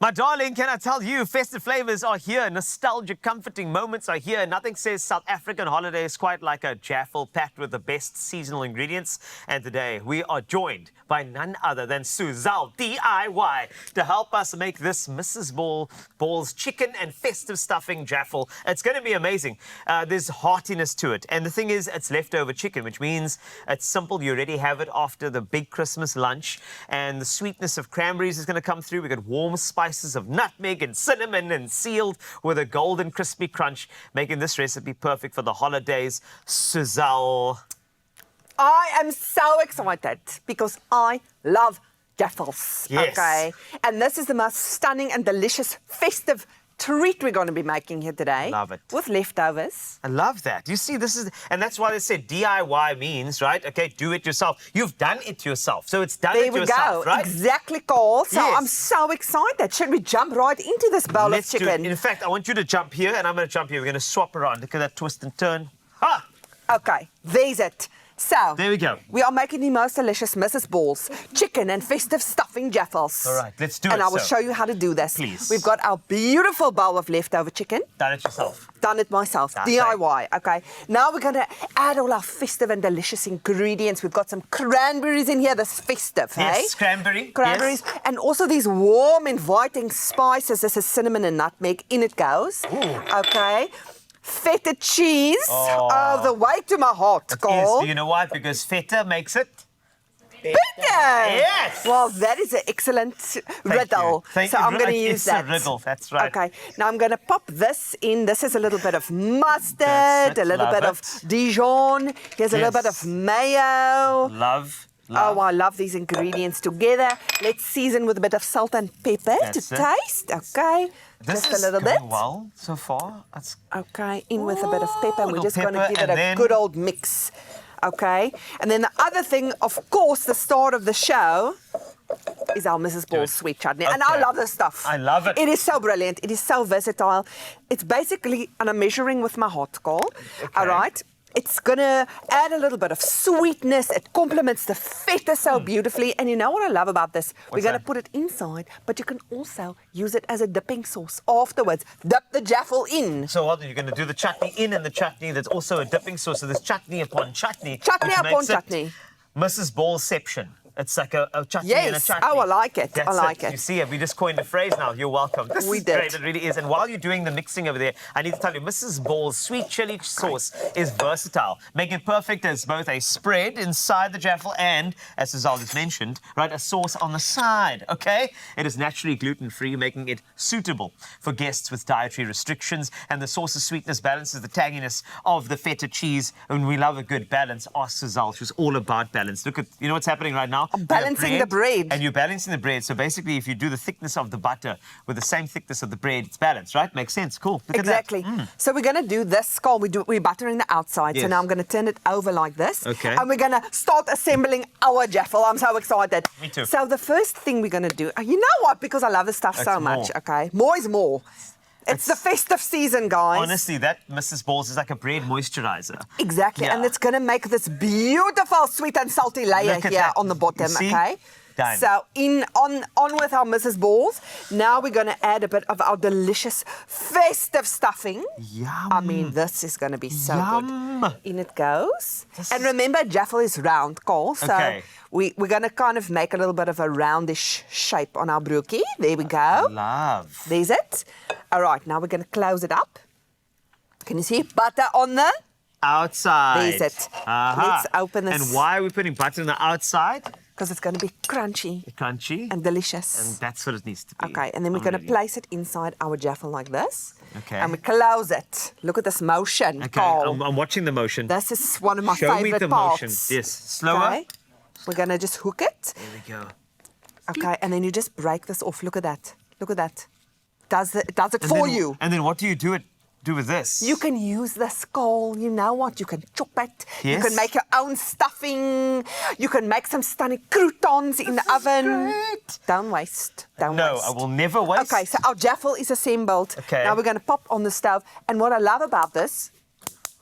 My darling, can I tell you, festive flavors are here. Nostalgic, comforting moments are here. Nothing says South African holidays quite like a Jaffel packed with the best seasonal ingredients. And today we are joined by none other than Suzal DIY to help us make this Mrs. Ball's chicken and festive stuffing Jaffel. It's going to be amazing. There's heartiness to it. And the thing is, it's leftover chicken, which means it's simple. You already have it after the big Christmas lunch. And the sweetness of cranberries is going to come through. We got warm spices of nutmeg and cinnamon and sealed with a golden crispy crunch, making this recipe perfect for the holidays. Suzal. I am so excited because I love Jaffels. Yes. Okay. And this is the most stunning and delicious festive treat we're going to be making here today. Love it. With leftovers. I love that. You see, this is, and that's why they said DIY means, right? Okay, do it yourself. You've done it yourself, so it's done There it we yourself, go. right? Exactly, Carl. So Yes. I'm so excited. Should we jump right into this bowl Let's of do it. chicken? In fact, I want you to jump here, and I'm going to jump here. We're going to swap around. Look at that twist and turn. Ha! Okay, there's it. So, There we go. We are making the most delicious Mrs. Ball's chicken and festive stuffing Jaffels. All right, let's do it. And I will So, show you how to do this. please. We've got our beautiful bowl of leftover chicken. done it yourself. Done it myself, That's DIY, okay. Now we're going to add all our festive and delicious ingredients. We've got some cranberries in here, this festive, Yes, cranberry. Cranberries, Yes. and also these warm, inviting spices. This is cinnamon and nutmeg. In it goes. Ooh. Okay. Feta cheese. Oh, the way to my heart, Carl. Yes, you know why? Because feta makes it Bitter. Yes. Well, that is an excellent riddle. Thank so you. I'm going to use that. It's a riddle, that's right. Okay. Now I'm going to pop this in. This is a little bit of mustard, That's it. a little Love bit it. of Dijon. Here's a little bit Yes. of mayo. Love. Oh, I love these ingredients together. Let's season with a bit of salt and pepper That's to it. taste. Okay. This Just is a little going bit. well so far. That's Okay, in with a bit of pepper. We're Little just going to pepper, give it and a then- good old mix. Okay, and then the other thing, of course, the start of the show is our Mrs. Ball's sweet chutney. And I Okay. love this stuff. I love it. It is so brilliant. It is so versatile. It's basically, and I'm measuring with my hot Carl. All right. It's going to add a little bit of sweetness. It complements the feta so beautifully. And you know what I love about this? We're going to that? put it inside, but you can also use it as a dipping sauce afterwards. Dip the Jaffel in. So what, you're going to do the chutney in, and the chutney that's also a dipping sauce. So there's chutney upon chutney. Chutney which upon makes it chutney. Mrs. Ballception. It's like a chutney and a Yes. chutney. Oh, I like it. That's I like it. You see, we just coined a phrase now. You're welcome. This We is did. great. It really is. And while you're doing the mixing over there, I need to tell you, Mrs. Ball's sweet chili sauce is versatile, making it perfect as both a spread inside the Jaffel and, as Suzal just mentioned, right, a sauce on the side, okay? It is naturally gluten-free, making it suitable for guests with dietary restrictions. And the sauce's sweetness balances the tanginess of the feta cheese. And we love a good balance. Ask Suzal. She was all about balance. Look at, you know what's happening right now? I'm balancing the bread. And you're balancing the bread. So basically, if you do the thickness of the butter with the same thickness of the bread, it's balanced, right? Makes sense. Cool. Look Exactly. at that. So we're going to do this, Carl. We're buttering the outside. So Yes. now I'm going to turn it over like this. Okay. And we're going to start assembling our Jaffel. I'm so excited. Me too. So the first thing we're going to do, you know what? Because I love this stuff so It's much, more. okay? More is more. It's the festive season, guys. Honestly, that Mrs. Ball's is like a bread moisturizer. Exactly. Yeah. And it's going to make this beautiful sweet and salty layer Look at here that. on the bottom, You see? okay? Done. So on with our Mrs. Balls. Now we're going to add a bit of our delicious festive stuffing. Yum. I mean, this is going to be so Yum. good. In it goes. This And is- remember, Jaffel is round, Cole. So Okay. we're going to kind of make a little bit of a roundish shape on our brookie. There we go. Love. There's it. All right, now we're going to close it up. Can you see? Butter on the... Outside. There's it. Let's open this. And why are we putting butter on the outside? Because it's going to be crunchy Crunchy. and delicious. And that's what it needs to be. Okay, and then we're I'm going to ready. place it inside our Jaffel like this. Okay. And we close it. Look at this motion, Okay, Carl. I'm watching the motion. This is one of my Show me favorite the parts. motion. Yes. Slower. Okay. We're going to just hook it. There we go. Okay, and then you just break this off. Look at that. Look at that. Does it And for then- you. And then what do you do with this? You can use the skull. You know what? You can chop it. You Yes. can make your own stuffing. You can make some stunning croutons in the oven. great. Don't waste. Don't No, waste. I will never waste. Okay, so our Jaffel is assembled. Okay. Now we're going to pop on the stove. And what I love about this,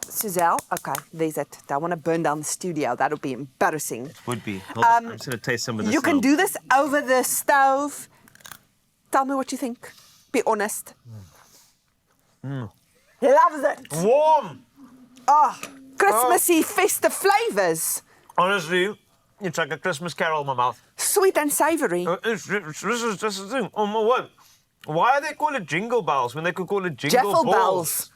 Suzelle, okay, there's it. Don't want to burn down the studio. That would be embarrassing. Would be. Hold on, I'm just going to taste some of this You can now. do this over the stove. Tell me what you think. Be honest. Loves it. Warm. Oh, Christmassy festive flavors. Honestly, it's like a Christmas carol in my mouth. Sweet and savory. This is just the thing. Oh my word. Why do they call it jingle bells when they could call it jingle Jaffel balls? bells.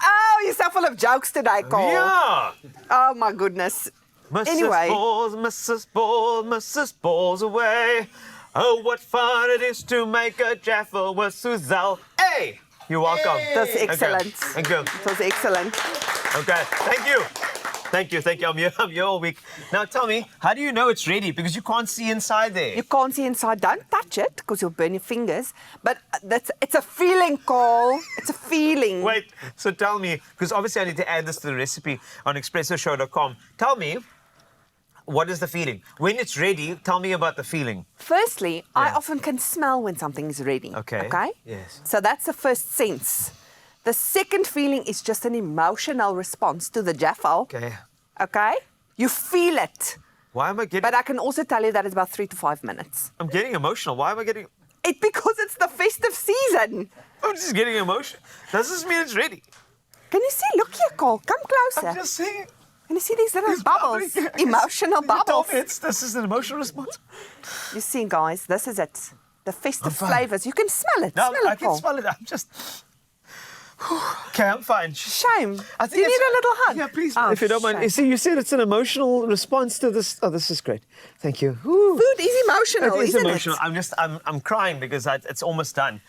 Oh, you're so full of jokes today, Cole. Yeah. Oh, my goodness. Mrs. Anyway. Balls, Mrs. Balls, Mrs. Balls away. Oh, what fun it is to make a Jaffel with Suzelle. Hey! You're welcome. That's excellent. Okay. Thank you. It was excellent. Okay, thank you. Thank you. I'm here all week. Now tell me, how do you know it's ready? Because you can't see inside there. You can't see inside. Don't touch it because you'll burn your fingers. But it's a feeling, Cole. It's a feeling. Wait, so tell me, because obviously I need to add this to the recipe on expressoshow.com. Tell me, what is the feeling? When it's ready, tell me about the feeling. Firstly, I often can smell when something's ready. Okay. Okay? Yes. So that's the first sense. The second feeling is just an emotional response to the Jaffel. Okay. Okay? You feel it. Why am I getting... But I can also tell you that it's about 3 to 5 minutes. I'm getting emotional. Why am I getting... Because it's the festive season. I'm just getting emotional. Does this mean it's ready? Can you see? Look here, Cole. Come closer. I'm just saying... Can you see these little It's bubbles? bubbling. Emotional You told bubbles. me this is an emotional response. You see, guys, this is it. The festive I'm fine. flavors. You can smell it. No, smell I it, can Cole. smell it. I'm just... Okay, I'm fine. Shame. I Do you need it's- a little hug? Yeah, please, Oh, if you don't mind. shame. You see, you said it's an emotional response to this. Oh, this is great. Thank you. Ooh. Food is emotional, It is isn't emotional. it? I'm crying because it's almost done.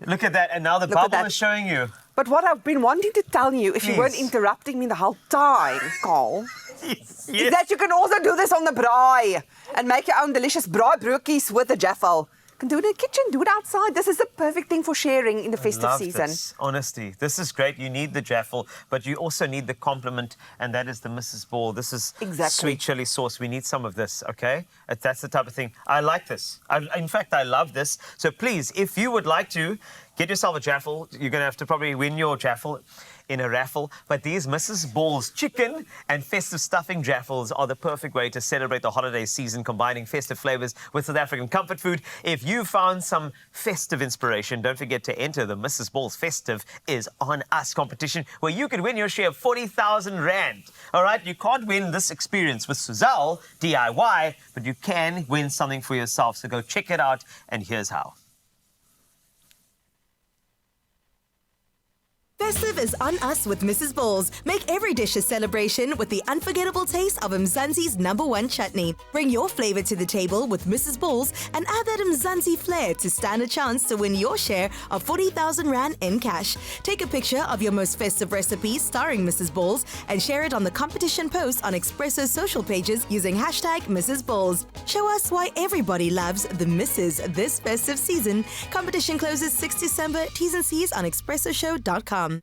Look at that, and now the Look at bubble that. is showing you. But what I've been wanting to tell you, if you weren't Please. interrupting me the whole time, Cole, Yes. is that you can also do this on the braai and make your own delicious braai broodjies with the Jaffel. You can do it in the kitchen, do it outside. This is the perfect thing for sharing in the festive Love season. this. Honestly, this is great. You need the Jaffel, but you also need the complement, and that is the Mrs. Ball. This is Exactly. sweet chili sauce. We need some of this, okay? That's the type of thing. I like this. In fact, I love this. So please, if you would like to get yourself a Jaffel, you're going to have to probably win your Jaffel in a raffle. But these Mrs. Ball's chicken and festive stuffing Jaffels are the perfect way to celebrate the holiday season, combining festive flavors with South African comfort food. If you found some festive inspiration, don't forget to enter the Mrs. Ball's Festive is on Us competition, where you could win your share of 40,000 Rand. All right, you can't win this experience with Suzelle DIY, but you can win something for yourself. So go check it out, and here's how. Festive is on us with Mrs. Balls. Make every dish a celebration with the unforgettable taste of Mzansi's #1 chutney. Bring your flavor to the table with Mrs. Balls and add that Mzansi flair to stand a chance to win your share of 40,000 Rand in cash. Take a picture of your most festive recipe starring Mrs. Balls and share it on the competition post on Expresso social pages using hashtag Mrs. Balls. Show us why everybody loves the Mrs. this festive season. Competition closes 6 December. T's and C's on expressoshow.com.